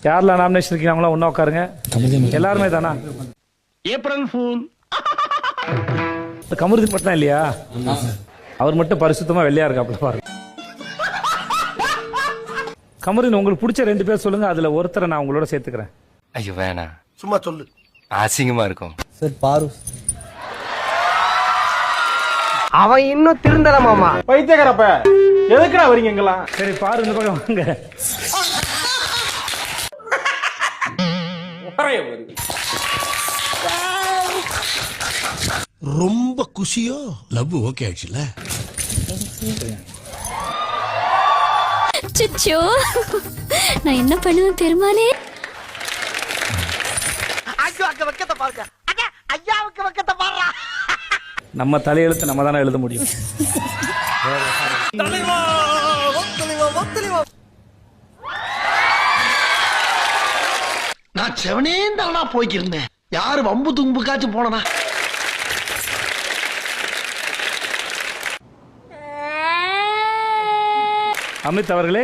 யாரெல்லாம் நாமினேஷன் இருக்கீங்களோ ஒண்ணா உட்காருங்க. எல்லாருமே தானா? April fool. கமருதீன் மட்டும் தான் இல்லையா? அவர் மட்டும் பரிசுத்தமா வெள்ளையா இருக்காப்ல பாருங்க. கமருதீன் உங்களுக்கு பிடிச்ச 2 பேர் சொல்லுங்க, அதுல ஒருத்தரை நான் உங்களோட சேர்த்துக்கிறேன். ஐயோ வேணாம், சும்மா சொல்லு. அசிங்கமா இருக்கும் சார். பாரு அவன் இன்னும் திருந்தல மாமா. பைத்தியக்காரப்ப எதுக்குடா வரீங்க எங்கெல்லாம்? சரி பாரு, இந்த பக்கம் வாங்க. ரொம்ப குஷியோ? லவ் ஓகே ஆச்சுல? அச்சச்சோ, நான் என்ன பண்ணுவேன் பெருமாளே? நம்ம தலையெழுத்து நம்ம தானே எழுத முடியும். நான் செவனே தானா போய்க்கிருந்தேன். யாரு வம்பு தும்புக்காச்சும் போனனா? அமித் அவர்களே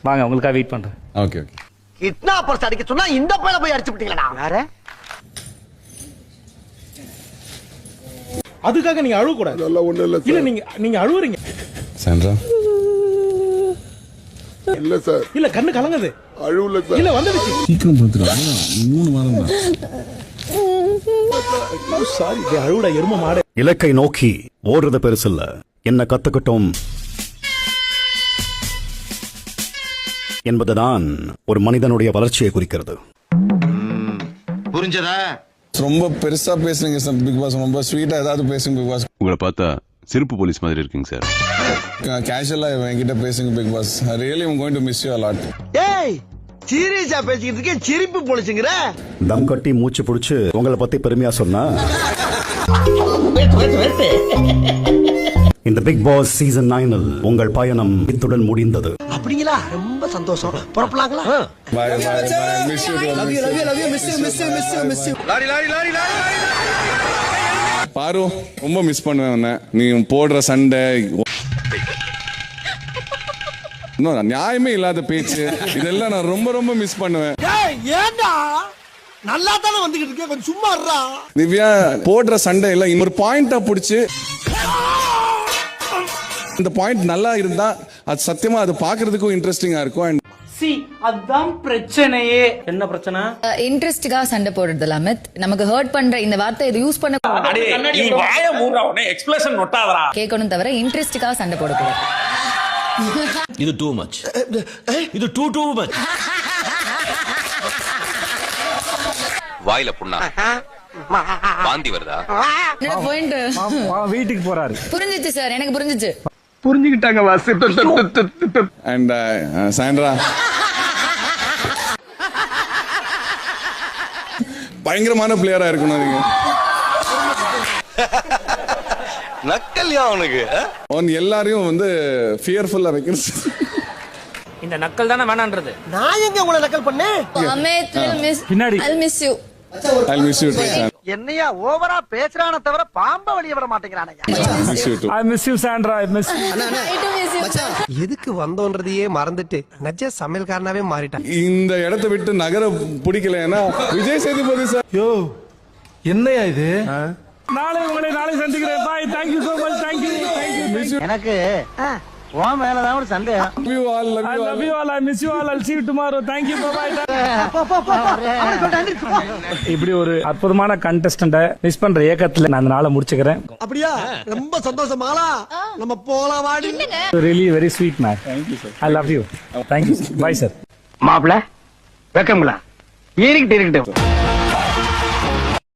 வாங்க, உங்களுக்காக வெயிட் பண்றேன். Okay okay. கிட்னாப்பர்ஸ் அடிக்க சொன்னா இந்த பையல போய் அடிச்சு விட்டீங்களா? வேற அதுக்காக நீங்க அழுவ கூடாது. இல்ல நீங்க அழுவுறீங்க. சாண்ட்ரா இல்ல சார், இல்ல கண்ணு கலங்குது. அழுவல சார். இல்ல வந்துடுச்சு. சீக்கிரம் படுத்துறா. 3 வாரம் தான். சாரி, அழுவுடா எரும மாடு. இலக்கை நோக்கி ஓடுறது பெருசில்ல, என்ன கத்துக்கிட்டோம் என்பதுதான் ஒரு மனிதனுடைய வளர்ச்சியை குறிக்கிறது. புரிஞ்சதா? ரொம்ப பெருசா பேசுறீங்க சார் பிக் பாஸ். ரொம்ப ஸ்வீட்டா ஏதாவது பேசுங்க பிக் பாஸ். உங்களை பார்த்தா சிரிப்பு போலீஸ் மாதிரி இருக்குங்க சார். கேஷுவலா என்கிட்ட பேசுங்க big boss. Really I am going to miss you a lot. ஏய், சீரியஸா பேசிக்கிட்டு இருக்கே, சிரிப்பு போலிச்சுங்கற. தம் கட்டி மூச்சு புடிச்சு உங்களை பத்தி பெருமையா சொன்னா இந்த பிக் பாஸ் சீசன் 9 உங்கள் பயணம் இத்துடன் முடிந்தது. அப்படிங்களா? ரொம்ப சந்தோஷம். புறப்படலாங்களா? Bye bye bye. Miss you. Love you miss you. லாரி பாரு, ரொம்ப மிஸ் பண்ணுவேன் உன்னை. நீ போடுற சண்டை, இன்னும் நியாயமே இல்லாத பேச்சு, இதெல்லாம் நான் ரொம்ப ரொம்ப மிஸ் பண்ணுவேன். ஏண்டா நல்லா தானே வந்துகிட்டு இருக்கே, கொஞ்சம் சும்மா இருடா. திவ்யா போடுற சண்டை இல்ல, இன்னொரு பாயிண்டா புடிச்சு இந்த பாயிண்ட் நல்லா இருந்தா அது சத்தியமா அது பாக்குறதுக்கும் இன்ட்ரெஸ்டிங்கா இருக்கும். அதான் பிரச்சனையே. என்ன பிரச்சனை? இன்ட்ரெஸ்டிங்கா சண்டை போடுறது அமித். நமக்கு ஹர்ட் பண்ற இந்த வார்த்தை இது யூஸ் பண்ண கேட்கணும் தவிர இன்ட்ரெஸ்டிங்கா சண்டை போடக்கூடாது. இது டூ மச். இது டூ மச். வாயில புண்ணா வாந்தி வருதா? என்னோட பாயிண்ட் வீட்டுக்கு போறாரு. புரிஞ்சிச்சு சார், எனக்கு புரிஞ்சிச்சு. புரிஞ்சுக்கிட்டாங்க வாசி. அண்ட் சாண்ட்ரா பயங்கரமான பிளேயரா இருக்கணும் நீங்க. நக்கல்யா அவனுக்கு எல்லாரையும் வந்து ஃபியர்ஃபுல்லா வைக்கணும். இந்த நக்கல் தானே வேணான்றது. நான் எங்க உங்களை நக்கல் பண்ணேன்? Amit will miss. பின்னாடி I'll miss you. I'll miss you too. என்னையா ஓவரா பேசுறானே தவிர பாம்ப வெளிய விட மாட்டேங்கறானயா. Miss you too. I miss you Sandra, I miss you. I do miss you. எதுக்கு வந்தோன்றதையே மறந்துட்டு நஜ சமையல்காரனாவே மாறிட்டான். இந்த இடத்தை விட்டு நகர பிடிக்கலன்னா விஜய் சேதுபதி சார். யோ என்னையா இது? நாளை சந்திக்கிறேன். Bye. Thank you so much. Thank you. எனக்கு உன் மேல தான் ஒரு சந்தேகம். Love you all. I love you all. I miss you all. I'll see you tomorrow. Thank you. Bye bye. இப்படி ஒரு அற்புதமான கண்டெஸ்டன்ட மிஸ் பண்ற ஏக்கத்துல நான் அந்த நாளை முடிச்சுக்கிறேன். அப்படியா? ரொம்ப சந்தோஷமாலா. நம்ம போலாம் வாடி. Really very sweet man. Thank you sir. I love you. Thank you. Bye sir. மாப்ள வெக்கம்ங்களா? ஏறிக்கிட்டு இருக்கட்டும்.